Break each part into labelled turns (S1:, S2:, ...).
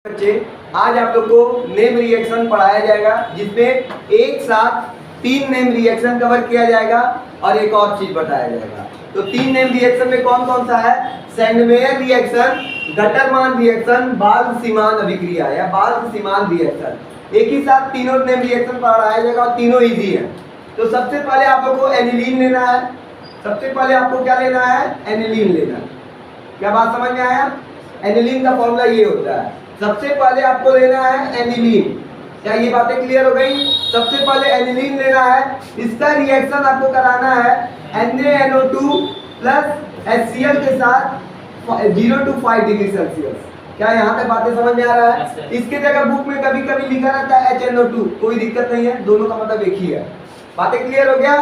S1: बच्चे आज आप लोग को नेम रिएक्शन पढ़ाया जाएगा जिसमें एक साथ 3 नेम रिएक्शन कवर किया जाएगा और एक और चीज बताया जाएगा। तो 3 नेम रिएक्शन में कौन कौन सा है? सैंडमेयर रिएक्शन, गटरमान रिएक्शन, बाल्ब-सीमान अभिक्रिया या बाल्ब-सीमान रिएक्शन। एक ही साथ तीनों नेम रिएक्शन पढ़ाया जाएगा और तीनों इजी है। तो सबसे पहले आप लोग को एनिलीन लेना है। सबसे पहले आपको क्या लेना है? एनिलीन लेना है। क्या बात समझ में आया? एनिलीन का फॉर्मूला ये होता है, सबसे पहले आपको लेना है एनिलीन। क्या ये बातें क्लियर हो गई? सबसे पहले एनिलीन लेना है, इसका रिएक्शन आपको कराना है NaNO2 प्लस HCl के साथ 0 to 5 डिग्री सेल्सियस। क्या यहाँ तक बातें समझ में आ रहा है? इसके जगह बुक में कभी कभी लिखा रहता है HNO2, कोई दिक्कत नहीं है, दोनों का मतलब एक ही है। बातें क्लियर हो गया?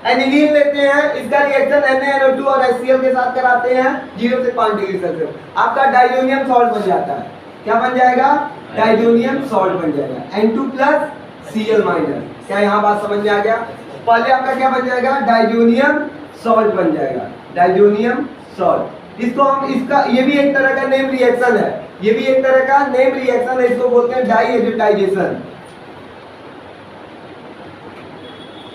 S1: एनिलीन लेते हैं, इसका रिएक्शन NaNO2 और HCl के साथ कराते हैं 0 से 5 डिग्री सेल्सियस, आपका डाइजोनियम सॉल्ट बन जाता है। क्या बन जाएगा? डाइजोनियम सॉल्ट बन जाएगा, N2 प्लस Cl माइनस। क्या यहाँ बात समझ में आ गया? पहले आपका क्या बन जाएगा? डाइजोनियम सॉल्ट बन जाएगा, डाइजोनियम सॉल्ट। इसको हम इसका ये भी एक तरह का नेम रिएक्शन है, ये भी एक तरह का नेम रिएक्शन है, इसको बोलते हैं डाईएजोटाइजेशन।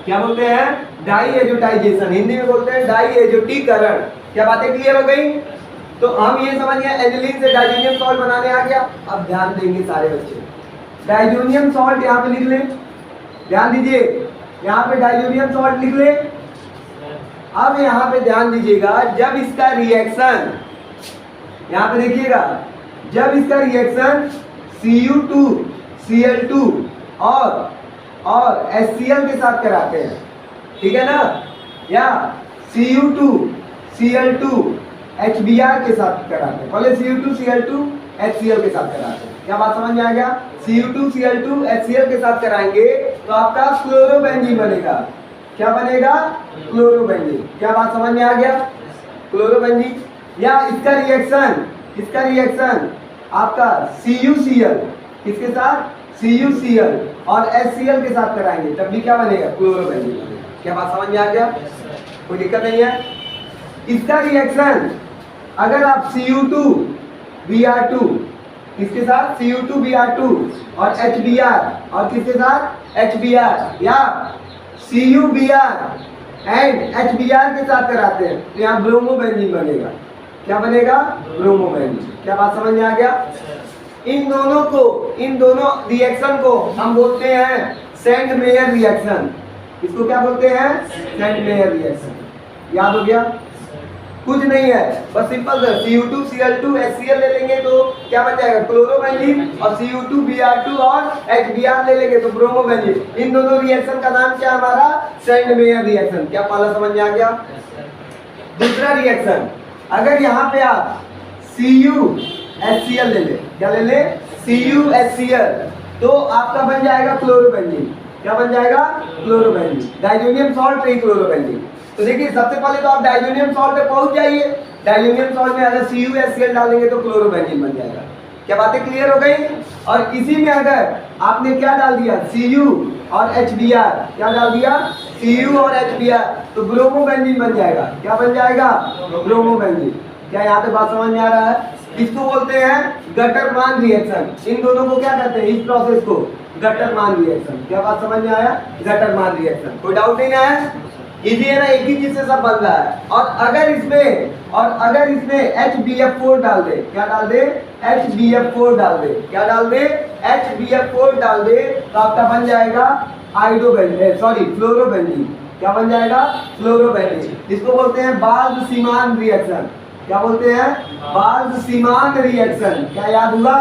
S1: क्या बोलते हैं? डाईएजोटाइजेशन, हिंदी में बोलते हैं डाईएजोटीकरण। क्या बातें क्लियर हो गई? तो हम ये समझ गए एनिलीन से डाइजोनियम सॉल्ट बनाने आ गया। अब ध्यान देंगे सारे बच्चे, डाइजोनियम सॉल्ट यहाँ पे लिख ले, ध्यान दीजिए, यहाँ पे डाइजोनियम सॉल्ट लिख ले। अब यहाँ पे ध्यान दीजिएगा, जब इसका रिएक्शन, यहाँ पे देखिएगा, जब इसका रिएक्शन Cu2 Cl2 और HCl के साथ कराते हैं, ठीक है ना, या Cu2 Cl2 HBr के साथ कराते हैं, पहले Cu2 Cl2 HCl के साथ कराते हैं। क्या बात समझ में आ गया? Cu2 Cl2 HCl के साथ कराएंगे तो आपका क्लोरोबेंजीन बनेगा। क्या बनेगा? क्लोरोबेंजीन। क्या बात समझ में आ गया? क्लोरोबेंजीन। या इसका रिएक्शन आपका CuCl किसके साथ? CuCl और HCl के साथ कराएंगे तब भी क्या बनेगा? क्लोरोबेंजीन बनेगा। क्या बात समझ में आ गया? कोई दिक्कत नहीं है। इसका रिएक्शन अगर आप Cu2Br2 किसके साथ? Cu2Br2 और HBr और किसके साथ? HBr या CuBr एंड HBr के साथ कराते हैं तो यहाँ ब्रोमोबेंजीन बनेगा। क्या बनेगा? ब्रोमोबेंजीन। क्या बात समझ में आ गया? इन दोनों रिएक्शन को हम बोलते हैं सैंडमेयर रिएक्शन। इसको क्या बोलते हैं? Sandmeyer reaction. याद हो गया? कुछ नहीं है, बस सिंपल है, Cu2 Cl2 HCl ले लेंगे तो क्या बन जाएगा? क्लोरोबेंजीन, और Cu2Br2 और HBr ले लेंगे तो ब्रोमोबेंजीन। इन दोनों रिएक्शन का नाम क्या हमारा? Sandmeyer reaction. क्या पहला समझ में आ गया? दूसरा रिएक्शन, अगर यहाँ पे आप CuHCl ले ले, क्या ले ले? CuHCl, तो आपका बन जाएगा क्लोरोबेंजीन। क्या बन जाएगा? क्लोरोबेंजीन। डाइजोनियम सॉल्ट नहीं, क्लोरोबेंजीन। तो देखिए, सबसे पहले तो आप डाइजोनियम सॉल्ट पे पहुंच जाइए। डाइजोनियम सॉल्ट में अगर CuHCl डालेंगे तो क्लोरोबेंजीन बन जाएगा। क्या बातें क्लियर हो गई? और इसी में अगर आपने क्या डाल दिया? Cu और HBr, क्या डाल दिया? Cu और HBr, तो ब्रोमोबेंजीन बन जाएगा। क्या बन जाएगा? ब्रोमोबेंजीन। क्या यहाँ पे बात समझ में आ रहा है? इसको बोलते हैं गटरमान रिएक्शन। इन दोनों को क्या कहते हैं? इस प्रोसेस को गटरमान रिएक्शन। क्या बात समझ में आया? गटरमान रिएक्शन। कोई डाउट नहीं ना है? इजी है ना? एक ही चीज से सब बन रहा है। और अगर इसमें HBF4 डाल दे, क्या डाल दे? HBF4 डाल दे। क्या डाल दे? HBF4 डाल दे तो आपका बन जाएगा फ्लोरोबेंजीन। क्या बन जाएगा? फ्लोरोबेंजीन। इसको बोलते हैं बाल्ब-सीमान रिएक्शन। क्या बोलते हैं? बाल्ब-सीमान रिएक्शन। क्या याद हुआ?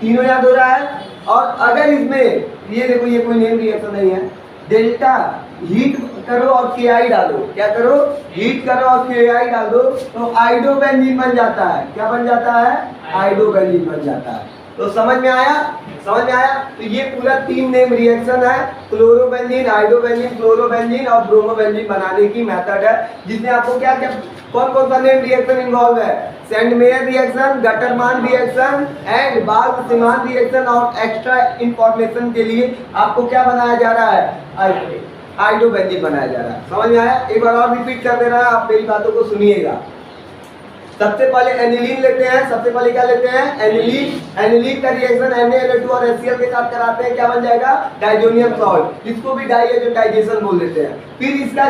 S1: तीनों याद हो रहा है? और अगर इसमें ये देखो, ये कोई नेम रिएक्शन नहीं है, डेल्टा हीट करो और Ki डालो, क्या करो? हीट करो और Ki डाल दो तो आइडोबेंजीन बन जाता है। क्या बन जाता है? आइडोबेंजीन बन जाता है। तो समझ में आया? समझ में आया? तो ये पूरा 3 नेम रिएक्शन है, क्लोरोबेंजीन, आइडोबेंजीन, फ्लोरोबेंजीन और ब्रोमोबेंजीन बनाने की मेथड है, जिसमें आपको क्या क्या कौन सा नेम रिएक्शन इन्वॉल्व है? Sandmeyer reaction, Gattermann reaction and Balz Schiemann reaction. और एक्स्ट्रा इंफॉर्मेशन के लिए आपको क्या बनाया जा रहा है? आइडोबेंजीन बनाया जा रहा है। समझ में आया? एक बार और रिपीट कर दे रहा है, आप मेरी बातों को सुनिएगा। सबसे पहले एनिलीन लेते हैं, सबसे पहले क्या लेते हैं एनिलीन। एनिलीन का रिएक्शन NaNO2 और HCl के साथ कराते हैं, क्या बन जाएगा डाइजोनियम सॉल्ट, इसको भी डाइएजोटाइजेशन बोल देते हैं। फिर इसका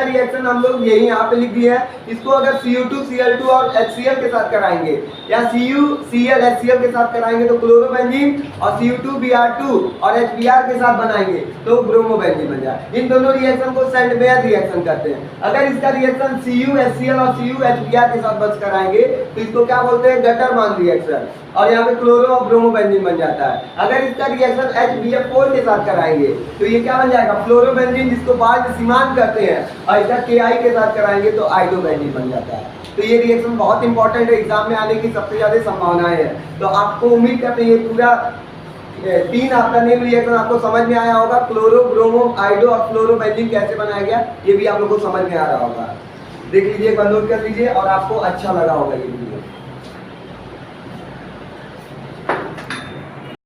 S1: रिएक्शन हम लोग यही यहाँ पे लिख दिए है, इसको अगर Cu2Cl2 और HCl के साथ कराएंगे या CuCl HCl के साथ कराएंगे तो क्लोरोबेंजीन, और Cu2Br2 और HBr के साथ बनाएंगे तो ब्रोमोबेंजीन बन जाए। इन दोनों रिएक्शन को सेंट-मेयर रिएक्शन कहते हैं। अगर इसका रिएक्शन CuHCl और CuHBr के साथ बस कराएंगे तो इसको क्या बोलते हैं गटरमान रिएक्शन, और यहाँ पे क्लोरो और ब्रोमोबेंजीन बन जाता है। अगर इसका रिएक्शन HBF4 के साथ कराएंगे तो ये क्या बन जाएगा फ्लोरोबेंजीन, जिसको बाद में सीमान कहते हैं, और इसका Ki के साथ कराएंगे तो आइडोबेंजीन बन जाता है। तो ये रिएक्शन बहुत इंपॉर्टेंट है, एग्जाम में आने की सबसे ज्यादा संभावनाएं है। तो आपको उम्मीद करते हैं ये पूरा 3 आफ्टर नेम रिएक्शन आपको समझ में आया होगा। क्लोरो, ब्रोमो, आइडो और फ्लोरोबेंजीन कैसे बनाया गया ये भी आप लोगों को समझ में आ रहा होगा। देख लीजिए, एक बार नोट कर लीजिए और आपको अच्छा लगा होगा ये वीडियो।